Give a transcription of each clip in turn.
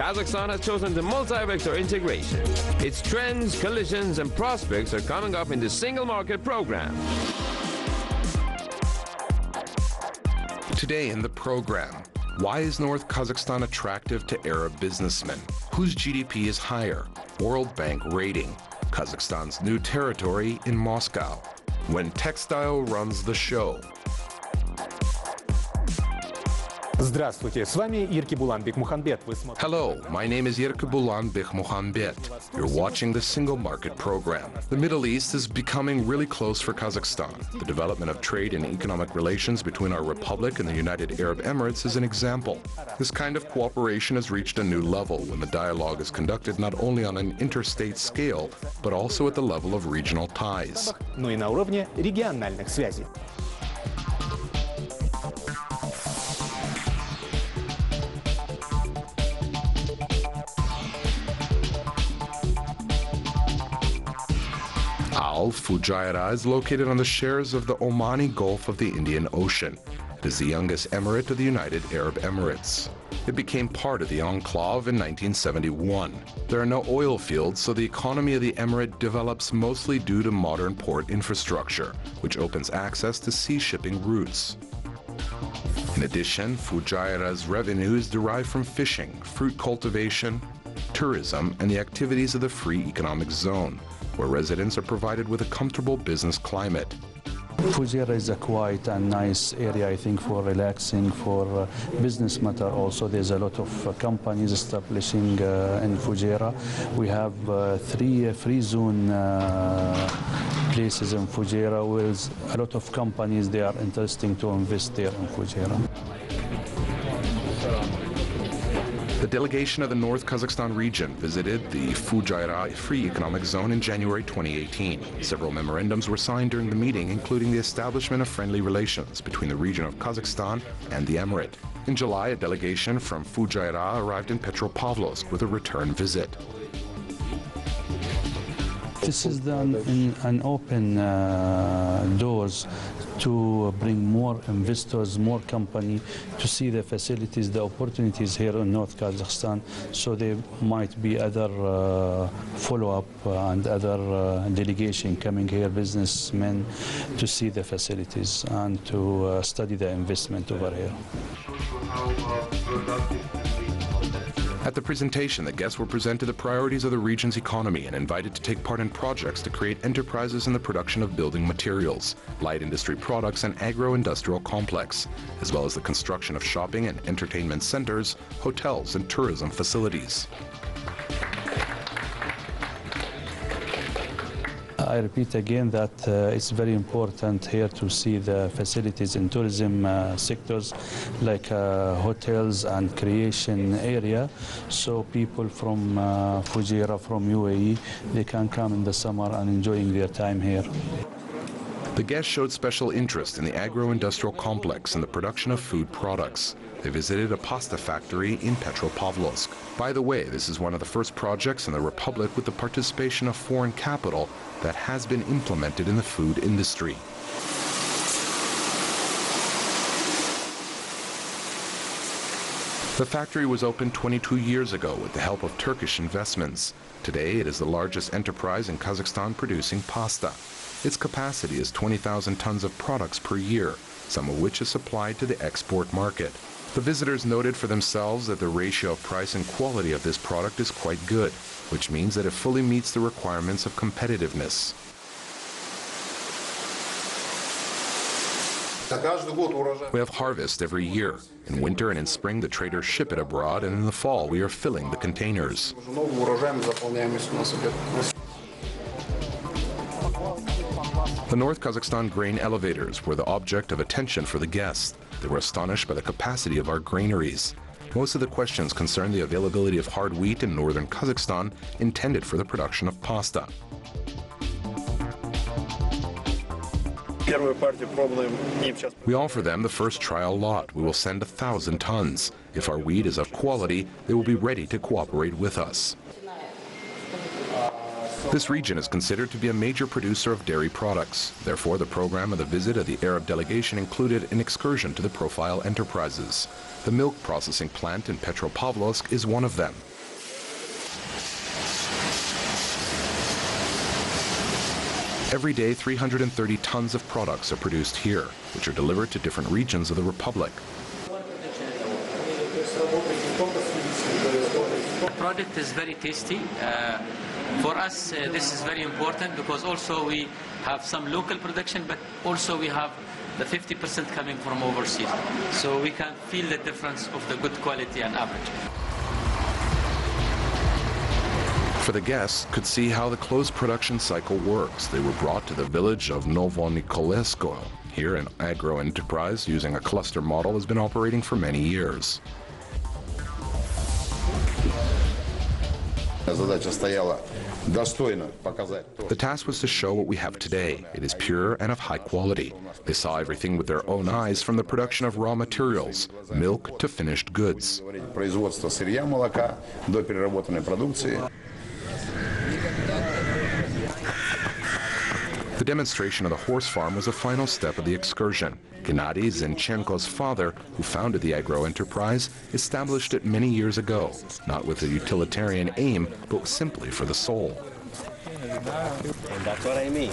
Kazakhstan has chosen the multi-vector integration. Its trends, collisions, and prospects are coming up in the Single Market Program. Today in the program, why is North Kazakhstan attractive to Arab businessmen? Whose GDP is higher? World Bank rating. Kazakhstan's new territory in Moscow. When textile runs the show. Hello, my name is Yerkebulan Bekmuhanbet. You're watching the Single Market Program. The Middle East is becoming really close for Kazakhstan. The development of trade and economic relations between our republic and the United Arab Emirates is an example. This kind of cooperation has reached a new level when the dialogue is conducted not only on an interstate scale, but also at the level of regional ties. Fujairah is located on the shores of the Omani Gulf of the Indian Ocean. It is the youngest emirate of the United Arab Emirates. It became part of the enclave in 1971. There are no oil fields, so the economy of the emirate develops mostly due to modern port infrastructure, which opens access to sea shipping routes. In addition, Fujairah's revenue is derived from fishing, fruit cultivation, tourism, and the activities of the Free Economic Zone, where residents are provided with a comfortable business climate. Fujairah is a quite a nice area, I think, for relaxing, for business matter also. There's a lot of companies establishing in Fujairah. We have three free zone places in Fujairah where a lot of companies, they are interesting to invest there in Fujairah. The delegation of the North Kazakhstan region visited the Fujairah Free Economic Zone in January 2018. Several memorandums were signed during the meeting, including the establishment of friendly relations between the region of Kazakhstan and the emirate. In July, a delegation from Fujairah arrived in Petropavlovsk with a return visit. This is done in an open doors to bring more investors, more company to see the facilities, the opportunities here in North Kazakhstan. So there might be other follow-up and other delegation coming here, businessmen, to see the facilities and to study the investment over here. At the presentation, the guests were presented the priorities of the region's economy and invited to take part in projects to create enterprises in the production of building materials, light industry products, and agro-industrial complex, as well as the construction of shopping and entertainment centers, hotels, and tourism facilities. I repeat again that it's very important here to see the facilities in tourism sectors like hotels and creation area, so people from Fujairah, from UAE, they can come in the summer and enjoying their time here. The guests showed special interest in the agro-industrial complex and the production of food products. They visited a pasta factory in Petropavlovsk. By the way, this is one of the first projects in the Republic with the participation of foreign capital that has been implemented in the food industry. The factory was opened 22 years ago with the help of Turkish investments. Today, it is the largest enterprise in Kazakhstan producing pasta. Its capacity is 20,000 tons of products per year, some of which is supplied to the export market. The visitors noted for themselves that the ratio of price and quality of this product is quite good, which means that it fully meets the requirements of competitiveness. We have harvest every year. In winter and in spring, the traders ship it abroad, and in the fall, we are filling the containers. The North Kazakhstan grain elevators were the object of attention for the guests. They were astonished by the capacity of our granaries. Most of the questions concern the availability of hard wheat in northern Kazakhstan intended for the production of pasta. We offer them the first trial lot. We will send 1,000 tons. If our wheat is of quality, they will be ready to cooperate with us. This region is considered to be a major producer of dairy products. Therefore, the program of the visit of the Arab delegation included an excursion to the Profile Enterprises. The milk processing plant in Petropavlovsk is one of them. Every day, 330 tons of products are produced here, which are delivered to different regions of the Republic. The product is very tasty. For us, this is very important because also we have some local production, but also we have the 50% coming from overseas. So we can feel the difference of the good quality and average. For the guests could see how the closed production cycle works. They were brought to the village of Novo Nikolaevskoye. Here, an agro enterprise using a cluster model has been operating for many years. The task was to show what we have today. It is pure and of high quality. They saw everything with their own eyes, from the production of raw materials, milk, to finished goods. The demonstration of the horse farm was a final step of the excursion. Gennady Zinchenko's father, who founded the agro enterprise, established it many years ago, not with a utilitarian aim, but simply for the soul. That's what I mean.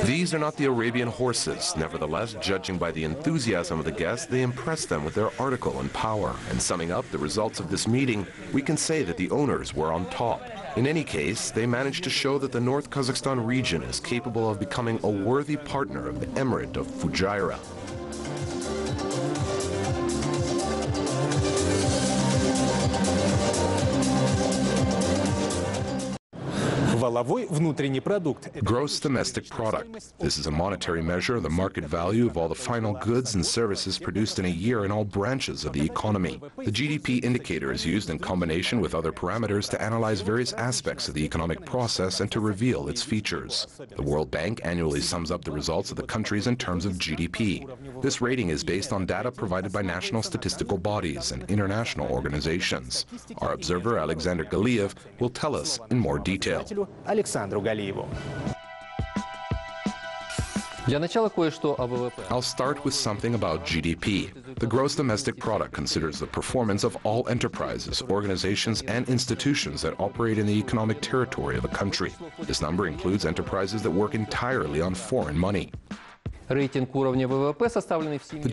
These are not the Arabian horses. Nevertheless, judging by the enthusiasm of the guests, they impressed them with their article and power. And summing up the results of this meeting, we can say that the owners were on top. In any case, they managed to show that the North Kazakhstan region is capable of becoming a worthy partner of the Emirate of Fujairah. Gross domestic product. This is a monetary measure of the market value of all the final goods and services produced in a year in all branches of the economy. The GDP indicator is used in combination with other parameters to analyze various aspects of the economic process and to reveal its features. The World Bank annually sums up the results of the countries in terms of GDP. This rating is based on data provided by national statistical bodies and international organizations. Our observer, Alexander Galiev, will tell us in more detail. Александру Галиеву. I'll start with something about GDP. The gross domestic product considers the performance of all enterprises, organizations, and institutions that operate in the economic territory of a country. This number includes enterprises that work entirely on foreign money. The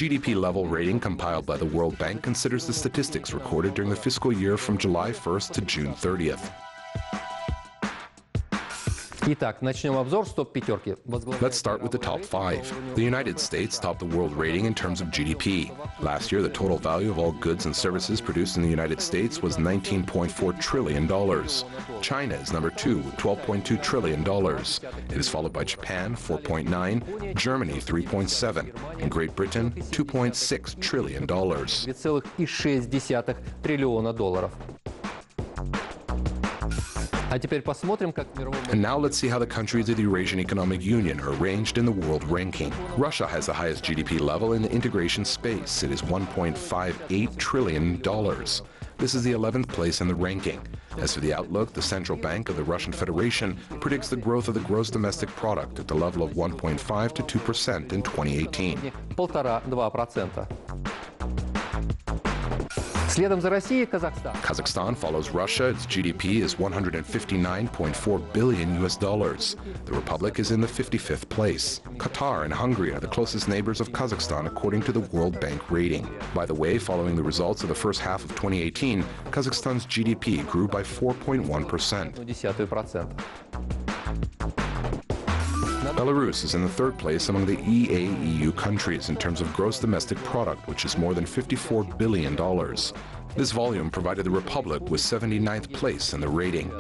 GDP level rating compiled by the World Bank considers the statistics recorded during the fiscal year from July 1st to June 30th. Let's start with the top 5. The United States topped the world rating in terms of GDP. Last year, the total value of all goods and services produced in the United States was $19.4 trillion. China is number 2 with $12.2 trillion. It is followed by Japan, 4.9, Germany, 3.7, and Great Britain, $2.6 trillion. And now let's see how the countries of the Eurasian Economic Union are arranged in the world ranking. Russia has the highest GDP level in the integration space. It is $1.58 trillion. This is the 11th place in the ranking. As for the outlook, the Central Bank of the Russian Federation predicts the growth of the gross domestic product at the level of 1.5 to 2% in 2018. Kazakhstan follows Russia. Its GDP is $159.4 billion. The Republic is in the 55th place. Qatar and Hungary are the closest neighbors of Kazakhstan according to the World Bank rating. By the way, following the results of the first half of 2018, Kazakhstan's GDP grew by 4.1%. Belarus is in the 3rd place among the EA-EU countries in terms of gross domestic product, which is more than $54 billion. This volume provided the Republic with 79th place in the rating.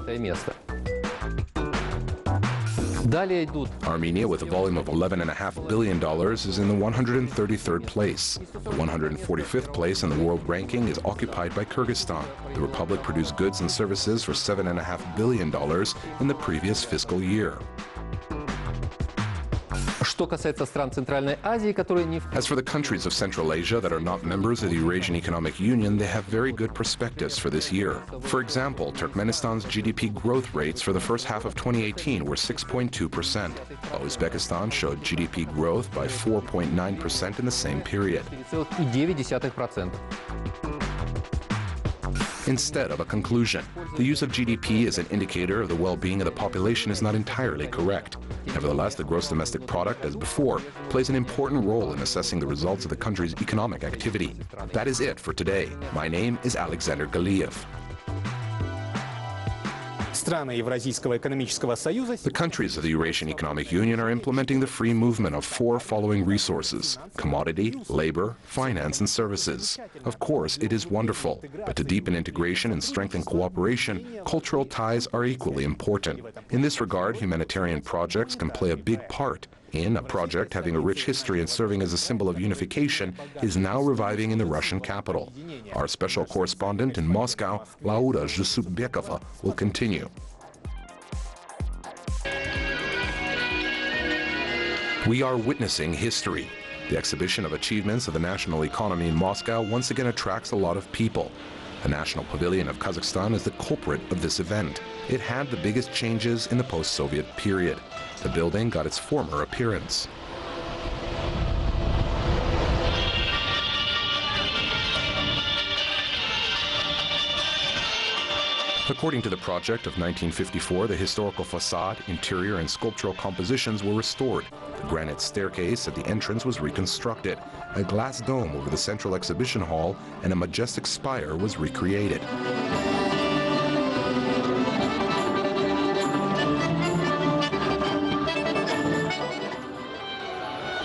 Armenia, with a volume of $11.5 billion, is in the 133rd place. The 145th place in the world ranking is occupied by Kyrgyzstan. The Republic produced goods and services for $7.5 billion in the previous fiscal year. As for the countries of Central Asia that are not members of the Eurasian Economic Union, they have very good perspectives for this year. For example, Turkmenistan's GDP growth rates for the first half of 2018 were 6.2%, while Uzbekistan showed GDP growth by 4.9% in the same period. instead of a conclusion. The use of GDP as an indicator of the well-being of the population is not entirely correct. Nevertheless, the gross domestic product, as before, plays an important role in assessing the results of the country's economic activity. That is it for today. My name is Alexander Galiev. The countries of the Eurasian Economic Union are implementing the free movement of 4 following resources: commodity, labor, finance, and services. Of course, it is wonderful, but to deepen integration and strengthen cooperation, cultural ties are equally important. In this regard, humanitarian projects can play a big part. A project having a rich history and serving as a symbol of unification is now reviving in the Russian capital. Our special correspondent in Moscow, Lauda Zhusubekova, will continue. We are witnessing history. The exhibition of achievements of the national economy in Moscow once again attracts a lot of people. The National Pavilion of Kazakhstan is the culprit of this event. It had the biggest changes in the post-Soviet period. The building got its former appearance. According to the project of 1954, the historical facade, interior, and sculptural compositions were restored. The granite staircase at the entrance was reconstructed. A glass dome over the central exhibition hall and a majestic spire was recreated.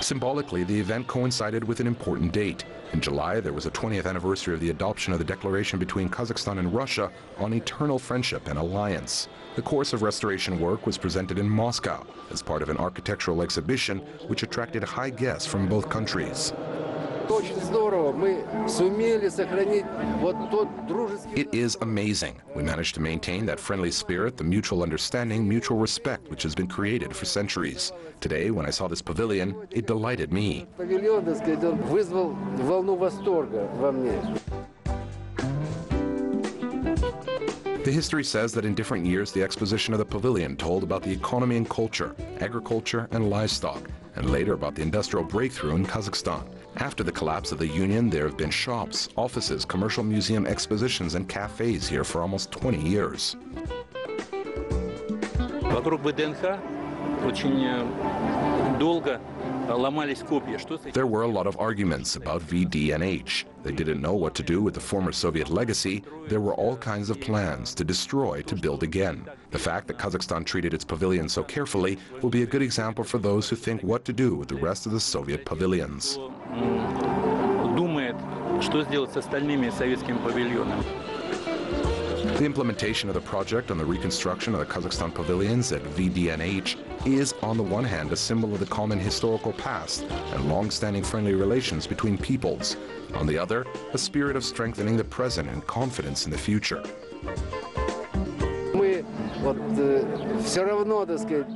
Symbolically, the event coincided with an important date. In July, there was a 20th anniversary of the adoption of the declaration between Kazakhstan and Russia on eternal friendship and alliance. The course of restoration work was presented in Moscow as part of an architectural exhibition which attracted high guests from both countries. It is amazing. We managed to maintain that friendly spirit, the mutual understanding, mutual respect which has been created for centuries. Today, when I saw this pavilion, it delighted me. The history says that in different years, the exposition of the pavilion told about the economy and culture, agriculture and livestock, and later about the industrial breakthrough in Kazakhstan. After the collapse of the Union, there have been shops, offices, commercial museum expositions, and cafes here for almost 20 years. There were a lot of arguments about VD&H. They didn't know what to do with the former Soviet legacy. There were all kinds of plans to destroy, to build again. The fact that Kazakhstan treated its pavilion so carefully will be a good example for those who think what to do with the rest of the Soviet pavilions. The implementation of the project on the reconstruction of the Kazakhstan pavilions at VD&H is, on the one hand, a symbol of the common historical past and long-standing friendly relations between peoples. On the other, a spirit of strengthening the present and confidence in the future.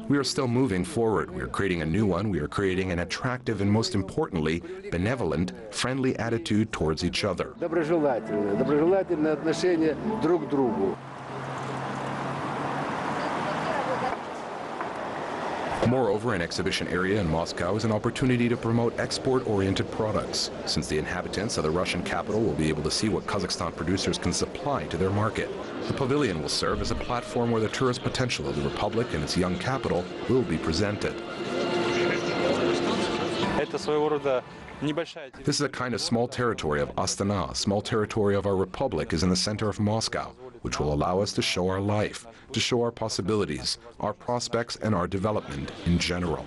We are still moving forward. We are creating a new one. We are creating an attractive and, most importantly, benevolent, friendly attitude towards each other. Moreover, an exhibition area in Moscow is an opportunity to promote export-oriented products, since the inhabitants of the Russian capital will be able to see what Kazakhstan producers can supply to their market. The pavilion will serve as a platform where the tourist potential of the Republic and its young capital will be presented. This is a kind of small territory of Astana. A small territory of our Republic is in the center of Moscow, which will allow us to show our life, to show our possibilities, our prospects, and our development in general.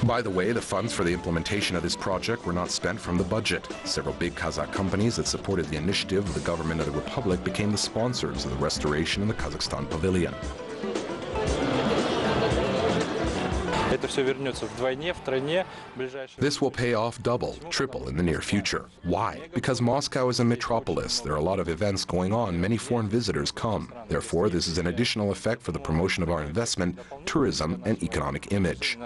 By the way, the funds for the implementation of this project were not spent from the budget. Several big Kazakh companies that supported the initiative of the government of the Republic became the sponsors of the restoration of the Kazakhstan Pavilion. This will pay off double, triple in the near future. Why? Because Moscow is a metropolis. There are a lot of events going on. Many foreign visitors come. Therefore, this is an additional effect for the promotion of our investment, tourism, and economic image.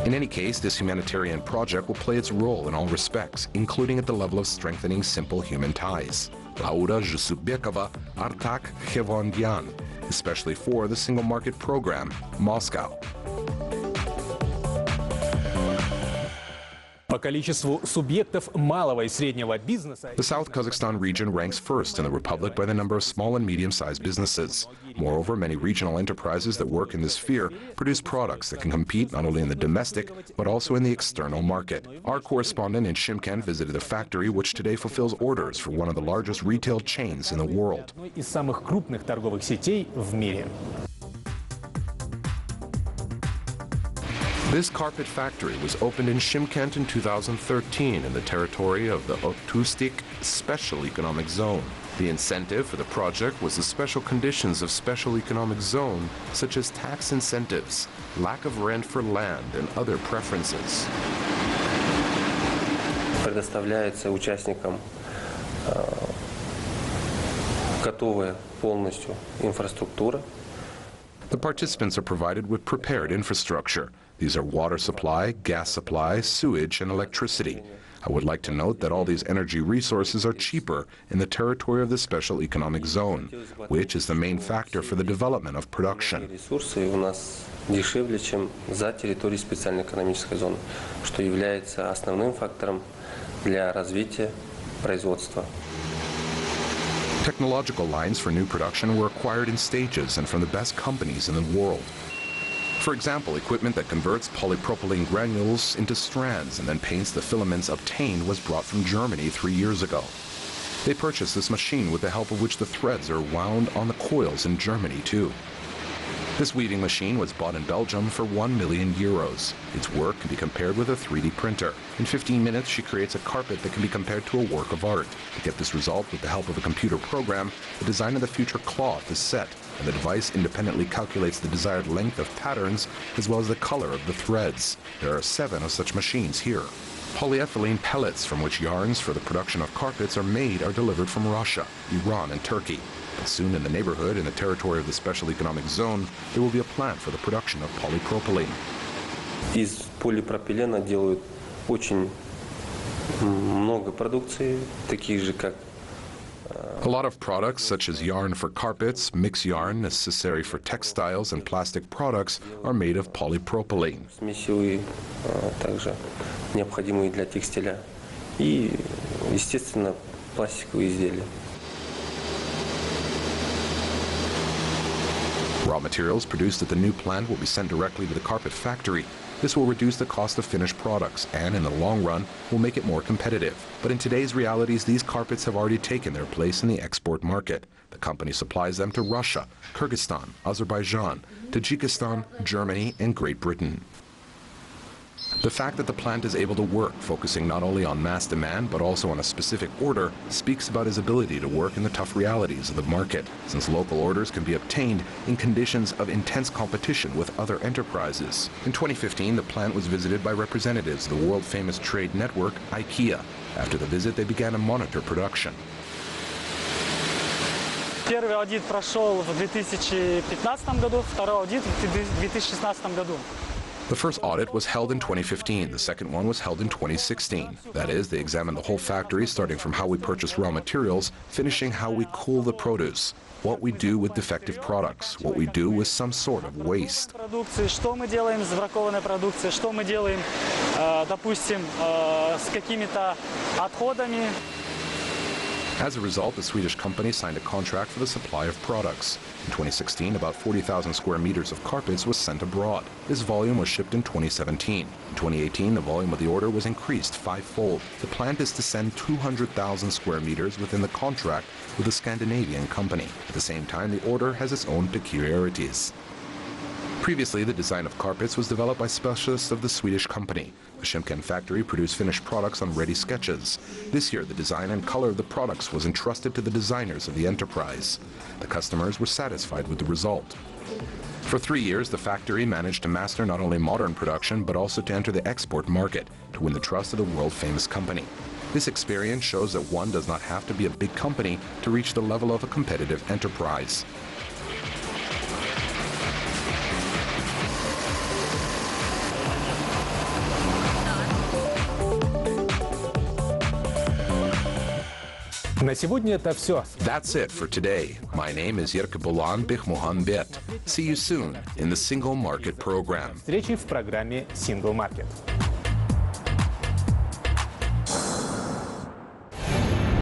In any case, this humanitarian project will play its role in all respects, including at the level of strengthening simple human ties. Lauda Zhusubekova, Artak Khevondian, especially for the Single Market Program, Moscow. по количеству субъектов малого и среднего бизнеса. The South Kazakhstan region ranks first in the republic by the number of small and medium-sized businesses. Moreover, many regional enterprises that work in this sphere produce products that can compete not only in the domestic, but also in the external market. Our correspondent in Shymkent visited the factory, which today fulfills orders for one of the largest retail chains in the world. Одной из самых крупных торговых сетей в мире. This carpet factory was opened in Shymkent in 2013 in the territory of the Otustik Special Economic Zone. The incentive for the project was the special conditions of Special Economic Zone, such as tax incentives, lack of rent for land, and other preferences. Предоставляется участникам готовая полностью инфраструктура. The participants are provided with prepared infrastructure. These are water supply, gas supply, sewage, and electricity. I would like to note that all these energy resources are cheaper in the territory of the Special Economic Zone, which is the main factor for the development of production. Ресурсы у нас дешевле, чем за территорией специальной экономической зоны, что является основным фактором для развития производства. Technological lines for new production were acquired in stages and from the best companies in the world. For example, equipment that converts polypropylene granules into strands and then paints the filaments obtained was brought from Germany 3 years ago. They purchased this machine with the help of which the threads are wound on the coils in Germany too. This weaving machine was bought in Belgium for 1 million euros. Its work can be compared with a 3D printer. In 15 minutes, she creates a carpet that can be compared to a work of art. To get this result with the help of a computer program, the design of the future cloth is set, and the device independently calculates the desired length of patterns as well as the color of the threads. There are 7 of such machines here. Polyethylene pellets from which yarns for the production of carpets are made are delivered from Russia, Iran, and Turkey. But soon in the neighborhood, in the territory of the Special Economic Zone, there will be a plant for the production of polypropylene. Из полипропилена делают очень много продукции, таких же как A lot of products, such as yarn for carpets, mix yarn necessary for textiles and plastic products, are made of polypropylene. смесевые, также необходимые для текстиля и, естественно, пластиковые изделия. Raw materials produced at the new plant will be sent directly to the carpet factory. This will reduce the cost of finished products and, in the long run, will make it more competitive. But in today's realities, these carpets have already taken their place in the export market. The company supplies them to Russia, Kyrgyzstan, Azerbaijan, Tajikistan, Germany, and Great Britain. The fact that the plant is able to work, focusing not only on mass demand but also on a specific order, speaks about his ability to work in the tough realities of the market, since local orders can be obtained in conditions of intense competition with other enterprises. In 2015, the plant was visited by representatives of the world-famous trade network, IKEA. After the visit, they began to monitor production. Первый аудит прошел в 2015 году, второй аудит в 2016 году. The first audit was held in 2015. The second one was held in 2016. That is, they examined the whole factory, starting from how we purchase raw materials, finishing how we cool the produce, what we do with defective products, what we do with some sort of waste. Что мы делаем с бракованной продукцией, что мы делаем, допустим, с какими-то отходами. As a result, the Swedish company signed a contract for the supply of products. In 2016, about 40,000 square meters of carpets was sent abroad. This volume was shipped in 2017. In 2018, the volume of the order was increased 5-fold. The plant is to send 200,000 square meters within the contract with a Scandinavian company. At the same time, the order has its own peculiarities. Previously, the design of carpets was developed by specialists of the Swedish company. The Shymkent factory produced finished products on ready sketches. This year, the design and color of the products was entrusted to the designers of the enterprise. The customers were satisfied with the result. For 3 years, the factory managed to master not only modern production, but also to enter the export market, to win the trust of the world-famous company. This experience shows that one does not have to be a big company to reach the level of a competitive enterprise. На сегодня это все. That's it for today. My name is Yerkebulan Bihmuhanbet. See you soon in the Single Market Program. Встречи в программе Single Market.